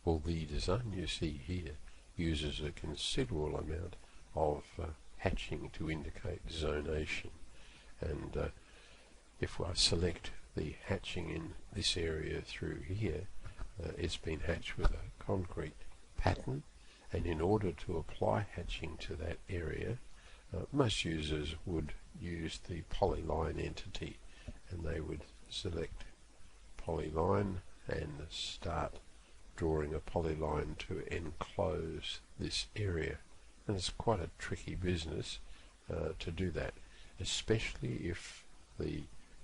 Well, the design you see here uses a considerable amount of hatching to indicate zonation, and if I select the hatching in this area through here, it's been hatched with a concrete pattern, and in order to apply hatching to that area, most users would use the POLYLINE entity, and they would select POLYLINE and start drawing a polyline to enclose this area. And it's quite a tricky business to do that, especially if the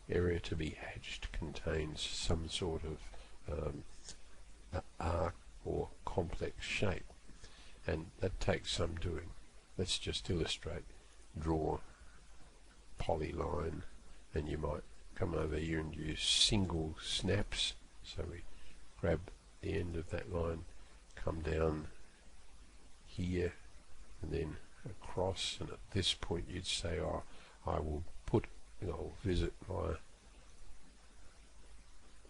area to be hatched contains some sort of arc or complex shape, and that takes some doing. Let's just illustrate. Draw polyline, and you might come over here and use single snaps. So we grab the end of that line, come down here and then across, and at this point you'd say, oh, I will put, I'll visit my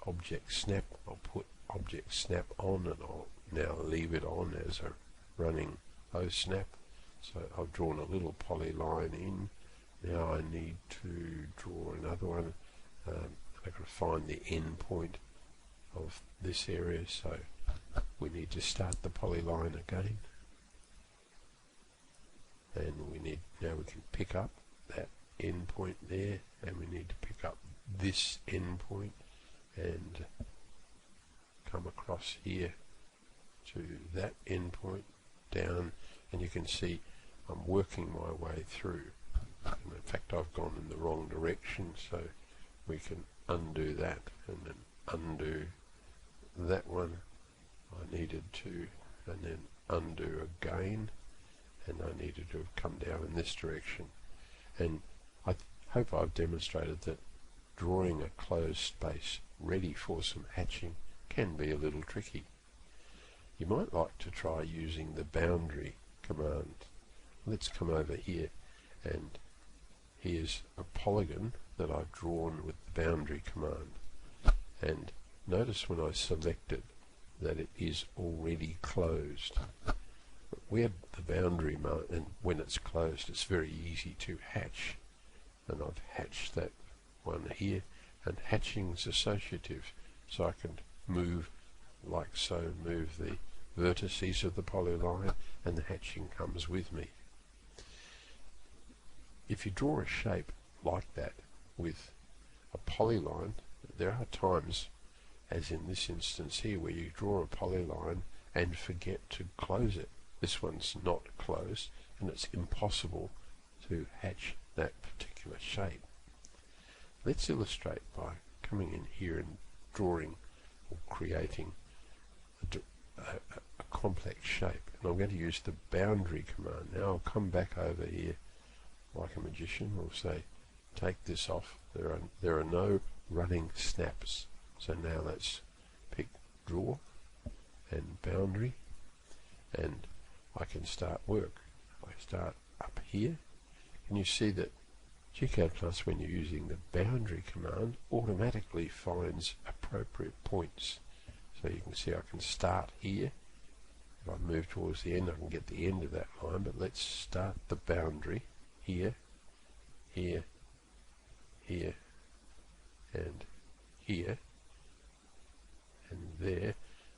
object snap, I'll put object snap on, and I'll now leave it on as a running O snap. So I've drawn a little polyline in. Now I need to draw another one. I've got to find the end point of this area, so we need to start the polyline again, and now we can pick up that end point there, and we need to pick up this end point and come across here to that end point down, and you can see I'm working my way through. And in fact, I've gone in the wrong direction, so we can undo that and then undo that one I needed to, and then undo again, and I needed to have come down in this direction. And I hope I've demonstrated that drawing a closed space ready for some hatching can be a little tricky. You might like to try using the boundary command. Let's come over here, and here's a polygon that I've drawn with the boundary command, and notice when I select it that it is already closed. Where the boundary mark, and when it's closed, it's very easy to hatch, and I've hatched that one here, and hatching's associative, so I can move like so, move the vertices of the polyline, and the hatching comes with me. If you draw a shape like that with a polyline, there are times, as in this instance here, where you draw a polyline and forget to close it. This one's not closed, and it's impossible to hatch that particular shape. Let's illustrate by coming in here and drawing or creating a complex shape. And I'm going to use the boundary command. Now I'll come back over here like a magician. We'll say, take this off. There are no running snaps. So now let's pick draw and boundary, and I can start work. I start up here, and you see that gCADPlus, when you're using the boundary command, automatically finds appropriate points. So you can see I can start here. If I move towards the end, I can get the end of that line, but let's start the boundary here, here, here, and here, and there.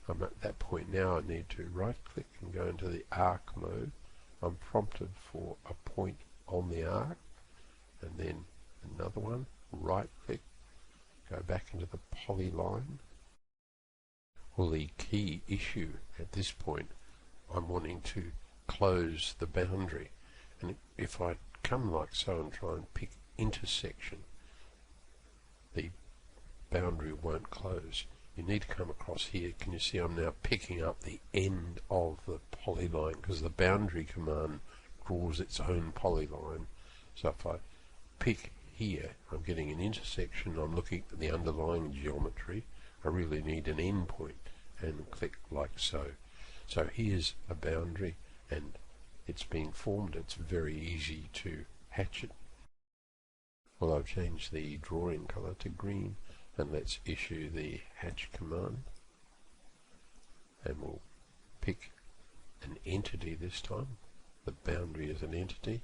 I'm at that point now. I need to right click and go into the arc mode. I'm prompted for a point on the arc, and then another one, right click, go back into the polyline. Well, the key issue at this point, I'm wanting to close the boundary, and if I come like so and try and pick intersection, the boundary won't close. You need to come across here. Can you see I'm now picking up the end of the polyline, because the boundary command draws its own polyline. So if I pick here, I'm getting an intersection, I'm looking at the underlying geometry. I really need an end point, and click like so. So here's a boundary, and it's been formed. It's very easy to hatch it. Well, I've changed the drawing color to green, and let's issue the hatch command. and we'll pick an entity this time. The boundary is an entity.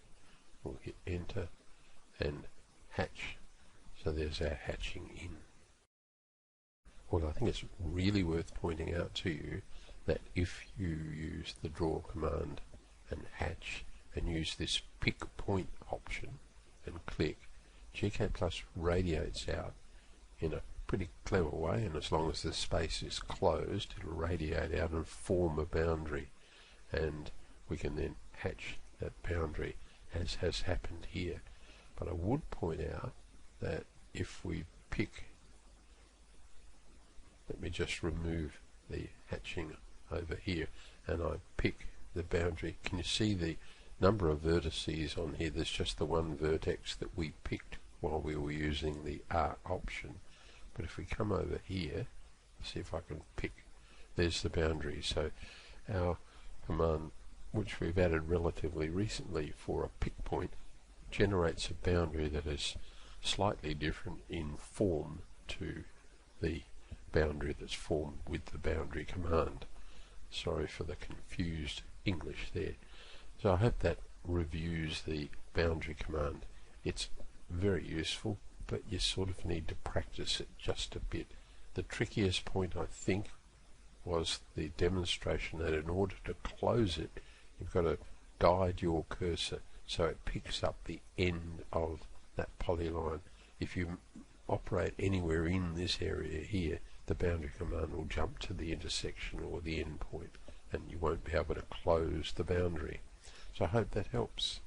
We'll hit enter and hatch. So there's our hatching in. Well, I think it's really worth pointing out to you that if you use the draw command and hatch and use this pick point option and click, gCADPlus radiates out in a pretty clever way, and as long as the space is closed, it'll radiate out and form a boundary, and we can then hatch that boundary as has happened here. But I would point out that if we pick, let me just remove the hatching over here, and I pick the boundary, can you see the number of vertices on here? There's just the one vertex that we picked while we were using the arc option. But if we come over here, see if I can pick, there's the boundary. So our command, which we've added relatively recently for a pick point, generates a boundary that is slightly different in form to the boundary that's formed with the boundary command. Sorry for the confused English there. So I hope that reviews the boundary command. It's very useful, but you sort of need to practice it just a bit. The trickiest point, I think, was the demonstration that in order to close it, you've got to guide your cursor so it picks up the end of that polyline. If you operate anywhere in this area here, the boundary command will jump to the intersection or the end point, and you won't be able to close the boundary. So I hope that helps.